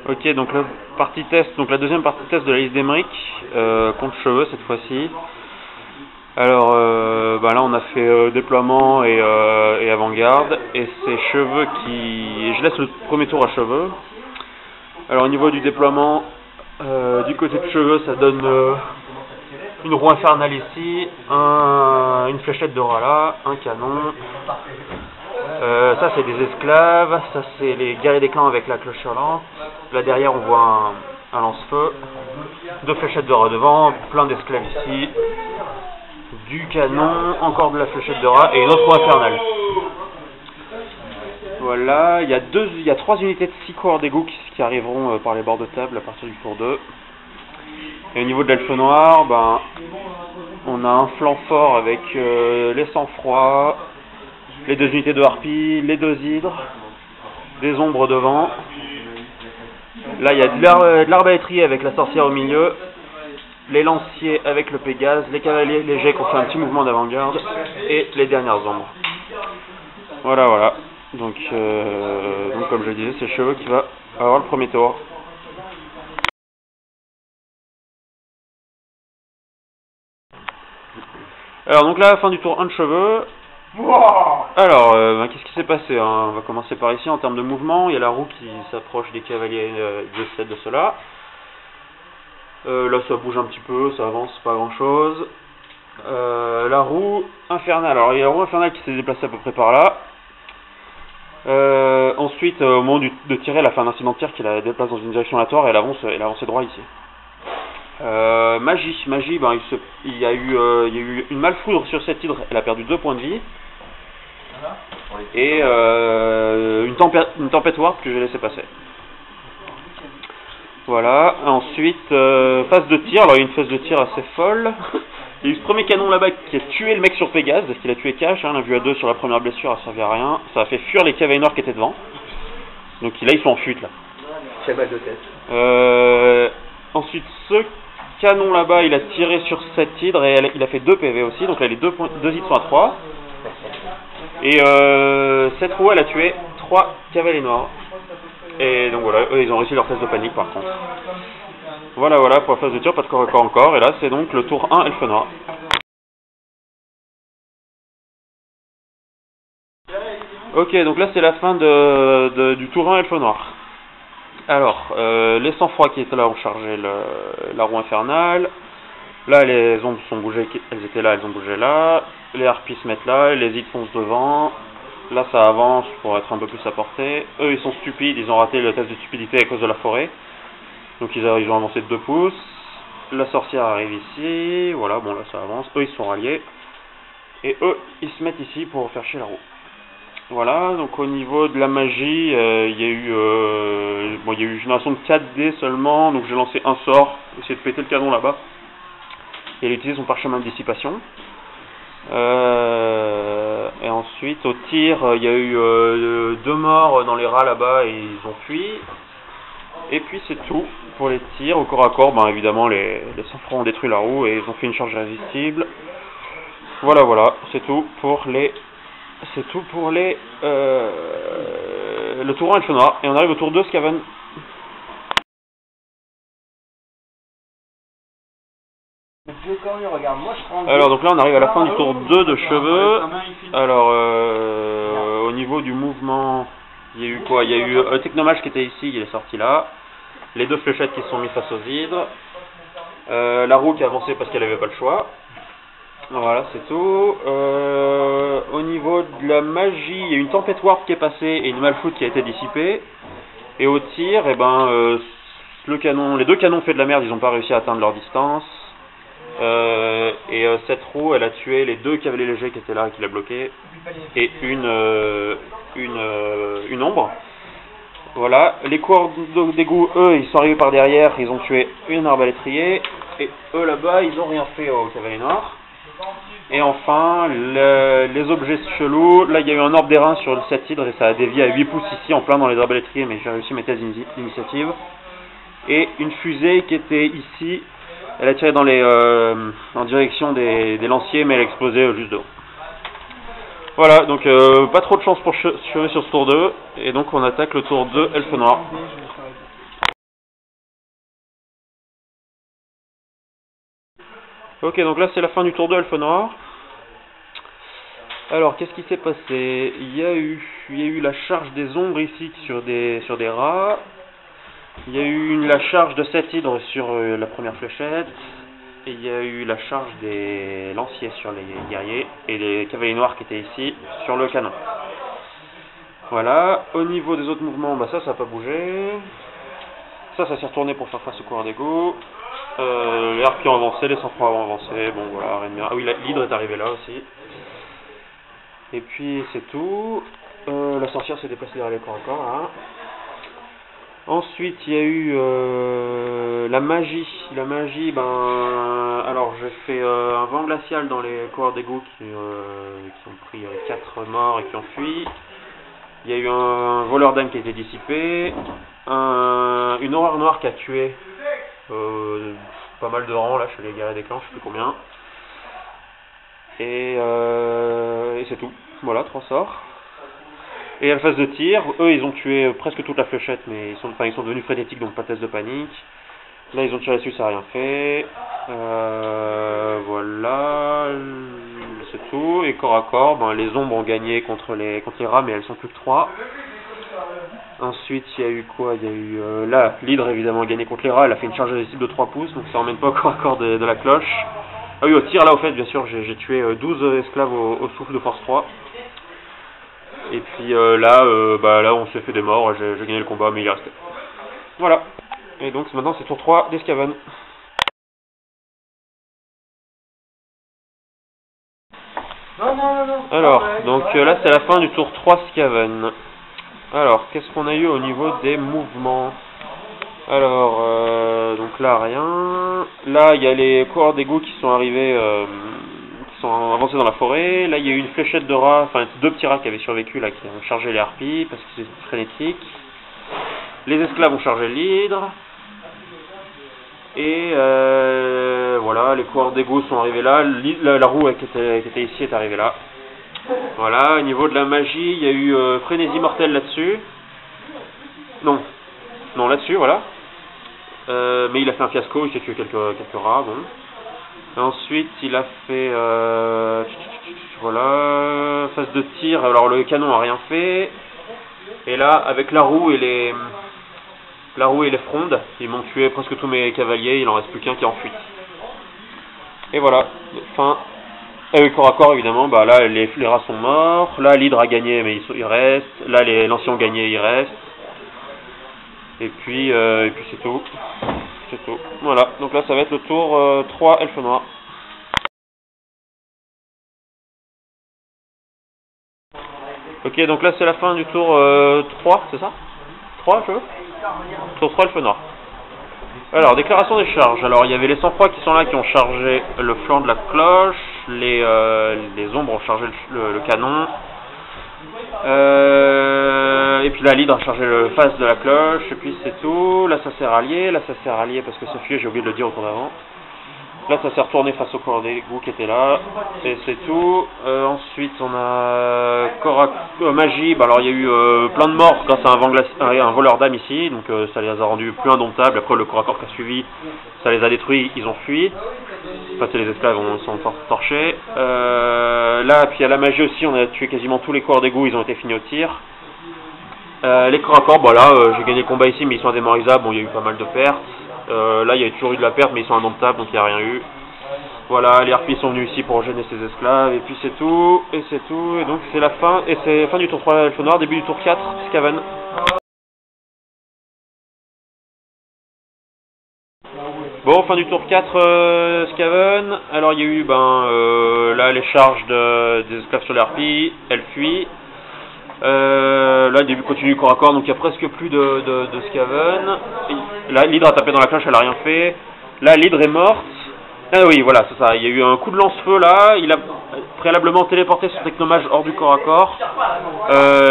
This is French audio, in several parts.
Ok, donc la partie test, donc la deuxième partie test de la liste d'Emeric, contre cheveux cette fois-ci. Alors là on a fait déploiement et avant-garde, et c'est cheveux qui... Je laisse le premier tour à cheveux. Alors au niveau du déploiement, du côté de cheveux ça donne une roue infernale ici, une fléchette de Rala, un canon. Ça c'est des esclaves, ça c'est les guerriers des clans avec la cloche hurlante. Là derrière on voit un lance-feu, deux fléchettes de rat devant, plein d'esclaves ici, du canon, encore de la fléchette de rat et une autre roue infernale. Voilà, il y a 3 unités de 6 coureurs d'égout qui arriveront par les bords de table à partir du tour 2. Et au niveau de l'elfe noir, on a un flanc fort avec les sang-froid, les 2 unités de harpies, les 2 hydres, des ombres devant. Là il y a de l'arbalétrier avec la sorcière au milieu, les lanciers avec le Pégase, les cavaliers légers qui ont fait un petit mouvement d'avant-garde, et les dernières ombres. Voilà. Donc comme je disais, c'est cheveux qui va avoir le premier tour. Alors donc là, fin du tour 1 de cheveux. Alors, qu'est-ce qui s'est passé hein? On va commencer par ici en termes de mouvement. Il y a la roue qui s'approche des cavaliers de cette de cela. Là ça bouge un petit peu, ça avance pas grand chose. La roue infernale, alors il y a la roue infernale qui s'est déplacée à peu près par là. Ensuite au moment de tirer, elle a fait un incident de tir qui la déplace dans une direction aléatoire et elle avance droit ici. Magie, il y a eu une malfoudre sur cette hydre, elle a perdu 2 points de vie. Et une tempête warp que j'ai laissé passer. Voilà, ensuite phase de tir, alors il y a une phase de tir assez folle. Il y a eu ce premier canon là-bas qui a tué le mec sur Pégase, parce qu'il a tué Cash, on a vu à 2 sur la première blessure, ça servait à rien. Ça a fait fuir les cavaliers noirs qui étaient devant. Donc là ils sont en fuite là. Quelle balle de tête. Ensuite ce canon là-bas il a tiré sur cette hydre et il a fait 2 PV aussi, donc là les 2 hydres sont à 3. Et cette roue elle a tué 3 cavaliers noirs. Et donc voilà, eux ils ont réussi leur phase de panique par contre. Voilà pour la phase de tir, pas de corps à corps encore, et là c'est donc le tour 1 elfe noir. Ok, donc là c'est la fin du tour 1 elfe noir. Alors, les sang-froid qui étaient là ont chargé la roue infernale. Là les ombres sont bougées, elles étaient là, elles ont bougé là. Les harpies se mettent là, les hydres foncent devant. Là ça avance pour être un peu plus à portée. Eux ils sont stupides, ils ont raté le test de stupidité à cause de la forêt. Donc ils ont avancé de 2 pouces. La sorcière arrive ici. Voilà, bon là ça avance. Eux ils sont ralliés. Et eux ils se mettent ici pour faire chier la roue. Voilà, donc au niveau de la magie, il y a eu une génération de 4 dés seulement. Donc j'ai lancé un sort, essayer de péter le canon là-bas. Et elle utilise son parchemin de dissipation. Et ensuite au tir il y a eu 2 morts dans les rats là-bas et ils ont fui. Et puis c'est tout pour les tirs au corps à corps. Évidemment les sang-froid ont détruit la roue et ils ont fait une charge irrésistible. Voilà, c'est tout pour le tour 1 elfe noir. Et on arrive au tour 2 Skaven. Alors donc là on arrive à la fin du tour 2 de cheveux. Alors au niveau du mouvement, il y a eu quoi? Il y a eu un technomage qui était ici, il est sorti là. Les 2 fléchettes qui se sont mises face aux hydres. La roue qui a avancé parce qu'elle n'avait pas le choix. Voilà, c'est tout. Au niveau de la magie, il y a eu une tempête warp qui est passée et une malfoudre qui a été dissipée. Et au tir, les 2 canons fait de la merde, ils n'ont pas réussi à atteindre leur distance. Cette roue elle a tué les 2 cavaliers légers qui étaient là, qui l'a bloqué, et une ombre. Voilà, les coureurs d'égout, eux ils sont arrivés par derrière, ils ont tué une arbalétrier, et eux là-bas ils ont rien fait aux cavaliers noirs. Et enfin les objets chelous, là il y a eu un orbe d'airain sur le 7 hydre et ça a dévié à 8 pouces ici en plein dans les arbalétriers, mais j'ai réussi mes tests d'initiative. Et une fusée qui était ici. Elle a tiré en direction des lanciers, mais elle a explosé juste de haut. Voilà, donc pas trop de chance pour chever sur ce tour 2, et donc on attaque le tour 2 elfe noir. Ok, donc là c'est la fin du tour 2 elfe noir. Alors, qu'est-ce qui s'est passé? Il y a eu la charge des ombres ici sur des rats. Il y a eu la charge de 7 hydres sur la première fléchette. Et il y a eu la charge des lanciers sur les guerriers et les cavaliers noirs qui étaient ici sur le canon. Voilà, au niveau des autres mouvements, bah ça n'a pas bougé. Ça s'est retourné pour faire face au coureur d'égo. Les harpies ont avancé, les sang-froids ont avancé. Bon voilà, rien de bien. Ah oui, l'hydre est arrivé là aussi. Et puis c'est tout. La sorcière s'est déplacée derrière les corps à corps là. Ensuite, il y a eu la magie. La magie, alors j'ai fait un vent glacial dans les coureurs d'égout qui ont pris 4 morts et qui ont fui. Il y a eu un voleur d'âme qui a été dissipé. Une horreur noire qui a tué pas mal de rangs là chez les guerriers des clans, je sais plus combien. Et c'est tout. Voilà, 3 sorts. Et à la phase de tir, eux ils ont tué presque toute la fléchette, mais ils sont devenus frénétiques, donc pas de test de panique. Là ils ont tiré dessus, ça n'a rien fait. Voilà, c'est tout. Et corps à corps, les ombres ont gagné contre les rats, mais elles sont plus que 3. Ensuite il y a eu quoi? Il y a eu là, l'hydre évidemment a gagné contre les rats, elle a fait une charge adhesive de 3 pouces, donc ça emmène pas au corps à corps de la cloche. Ah oui, au tir là au fait, bien sûr, j'ai tué 12 esclaves au souffle de force 3. Et puis là on s'est fait des morts, j'ai gagné le combat mais il est resté. Voilà. Et donc maintenant c'est tour 3 des Skaven. Non. Alors, donc là c'est la fin du tour 3 Skaven. Alors, qu'est-ce qu'on a eu au niveau des mouvements? Alors, donc là rien. Là il y a les coureurs d'égout qui sont arrivés, qui sont avancés dans la forêt. Là il y a eu une fléchette de rats, enfin 2 petits rats qui avaient survécu là, qui ont chargé les harpies parce qu'ils étaient frénétiques. Les esclaves ont chargé l'hydre. Et voilà, les coureurs d'égout sont arrivés là. La roue qui était ici est arrivée là. Voilà, au niveau de la magie, il y a eu frénésie mortelle là-dessus. Non, là-dessus, voilà. Mais il a fait un fiasco, il s'est tué quelques rats, bon. Ensuite, il a fait voilà, phase de tir. Alors le canon a rien fait. Et là, avec la roue et les frondes, ils m'ont tué presque tous mes cavaliers. Il en reste plus qu'un qui est en fuite. Et voilà, fin. Et oui, corps à corps évidemment. Bah là, les rats sont morts. Là, l'hydre a gagné, mais il reste. Là, les lanciers ont gagné, il reste. Et puis c'est tout. C'est tout. Voilà, donc là ça va être le tour 3 elfe noir. Ok, donc là c'est la fin du tour 3, c'est ça? 3 je veux? Tour 3 elfe noir. Alors, déclaration des charges. Alors il y avait les sang-froids qui sont là, qui ont chargé le flanc de la cloche. Les ombres ont chargé le canon. Et puis là l'hydre a chargé le face de la cloche, et puis c'est tout. Là ça s'est rallié, parce que Sophie, j'ai oublié de le dire au tour d'avant. Là ça s'est retourné face au corps d'égout qui était là, et c'est tout. Ensuite on a magie, alors il y a eu plein de morts grâce à un voleur d'âme ici, donc ça les a rendus plus indomptables. Après le corps à corps qui a suivi, ça les a détruits, ils ont fui. Enfin c'est les esclaves, sont torchés. Là puis à la magie aussi, on a tué quasiment tous les corps d'égout, ils ont été finis au tir. Les corps à corps, j'ai gagné le combat ici, mais ils sont indémorisables, bon il y a eu pas mal de pertes. Là il y a toujours eu de la perte, mais ils sont indomptables, donc il n'y a rien eu. Voilà, les harpies sont venus ici pour gêner ces esclaves, et puis c'est tout, et donc c'est la fin, et c'est la fin du tour 3 elfe noir, début du tour 4, Skaven. Bon, fin du tour 4 Skaven. Alors il y a eu là les charges des esclaves sur les harpies, elles fuient. Là le début continue corps à corps, donc il n'y a presque plus de Skaven. Là l'hydre a tapé dans la cloche, elle a rien fait. Là l'hydre est morte. Ah oui, voilà, c'est ça. Il y a eu un coup de lance-feu là. Il a préalablement téléporté son technomage hors du corps à corps.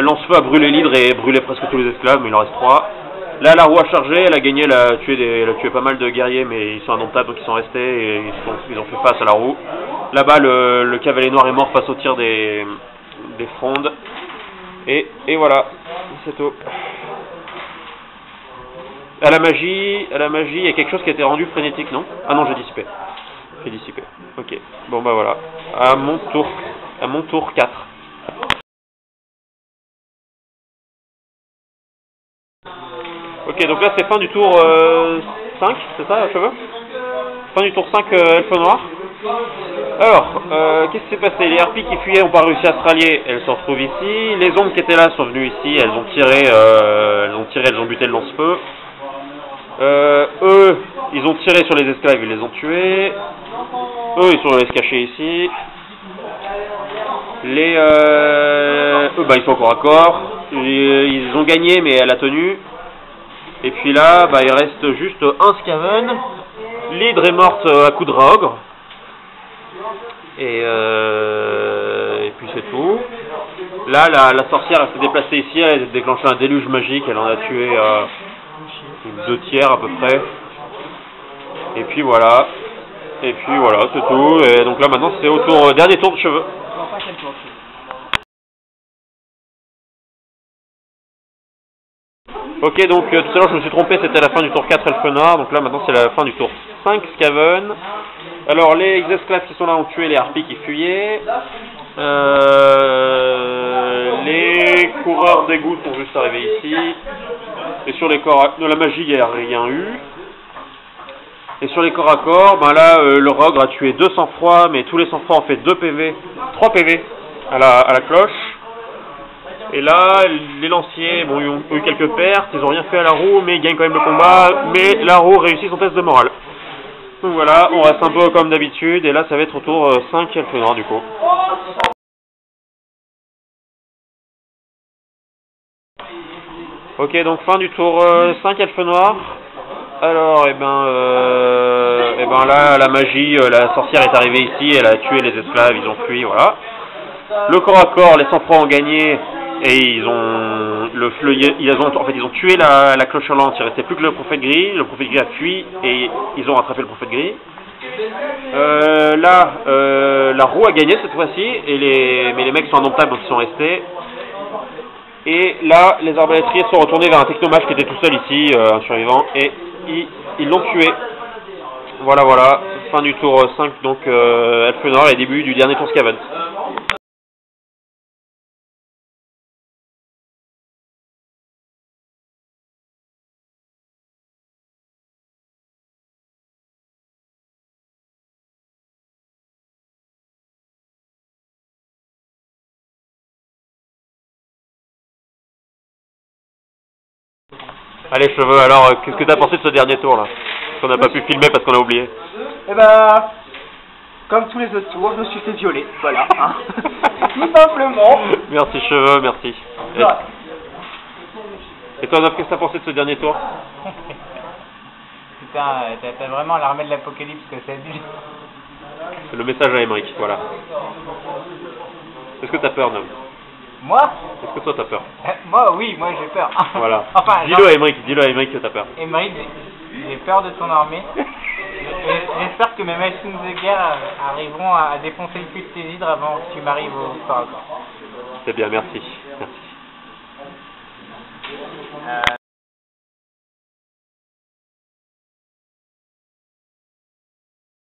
Lance-feu a brûlé l'hydre et brûlé presque tous les esclaves, mais il en reste 3. Là la roue a chargé, elle a gagné, elle a tué pas mal de guerriers, mais ils sont indomptables, donc ils sont restés et ils ont fait face à la roue. Là-bas le cavalier noir est mort face au tir des des frondes. Et voilà, c'est tout. À la magie, il y a quelque chose qui a été rendu frénétique, non? Ah non, j'ai dissipé. Ok, bon bah voilà. À mon tour 4. Ok, donc là c'est fin du tour 5, c'est ça, cheveux? Fin du tour 5, elfe noir. Alors, qu'est-ce qui s'est passé? Les harpies qui fuyaient n'ont pas réussi à se rallier, elles se retrouvent ici. Les ombres qui étaient là sont venues ici, elles ont buté le lance-feu. Eux, ils ont tiré sur les esclaves, ils les ont tués. Eux, ils sont allés se cacher ici. Eux, bah, ils sont encore à corps. Ils ont gagné, mais elle a tenu. Et puis là, bah, il reste juste un Skaven. L'hydre est morte à coup de raogre. Et puis c'est tout. Là, la sorcière, elle s'est déplacée ici, elle a déclenché un déluge magique, elle en a tué 2/3 à peu près. Et puis voilà, c'est tout. Et donc là maintenant c'est au dernier tour de cheveux. Ok, donc tout à l'heure je me suis trompé, c'était la fin du tour 4 elfe noir, donc là maintenant c'est la fin du tour 5 Skaven. Alors les esclaves qui sont là ont tué les harpies qui fuyaient. Les coureurs d'égout sont juste arrivés ici. Et sur les corps de la magie, il n'y a rien eu. Et sur les corps à corps, ben là, le Rogre a tué 2 sang-froid, mais tous les sang-froid ont fait 3 PV à la cloche. Et là, les lanciers, bon, ils ont eu quelques pertes, ils n'ont rien fait à la roue, mais ils gagnent quand même le combat. Mais la roue réussit son test de morale. Donc voilà, on reste un peu comme d'habitude, et là, ça va être au tour 5 elfe noir du coup. Ok, donc fin du tour 5 elfe noir. Alors, et ben là, la magie, la sorcière est arrivée ici, elle a tué les esclaves, ils ont fui, voilà. Le corps à corps, les sang-froid ont gagné, et ils ont tué la cloche hurlante, il restait plus que le prophète gris a fui, et ils ont rattrapé le prophète gris. La roue a gagné cette fois-ci, mais les mecs sont indomptables, donc ils sont restés. Et là, les arbalétriers sont retournés vers un technomage qui était tout seul ici, un survivant, et ils l'ont tué. Voilà, fin du tour 5, donc elfe noir et début du dernier tour Skaven. Allez cheveux, alors qu'est-ce que t'as pensé de ce dernier tour là? Qu'on n'a pas pu filmer parce qu'on a oublié. Eh ben, comme tous les autres tours, je me suis fait violer, voilà. Hein. Tout simplement. Merci cheveux, merci. Et toi Nof, qu'est-ce que t'as pensé de ce dernier tour? Putain, t'as vraiment l'armée de l'apocalypse que c'est du... C'est le message à Emmerich, voilà. Est-ce que t'as peur Nof? Moi? Est-ce que toi t'as peur? Moi oui, moi j'ai peur. Voilà. Enfin, dis-le à Emmerich que t'as peur. Emmerich, j'ai peur de ton armée. J'espère que mes machines de guerre arriveront à défoncer le cul de tes hydres avant que tu m'arrives au corps à corps. C'est bien, merci.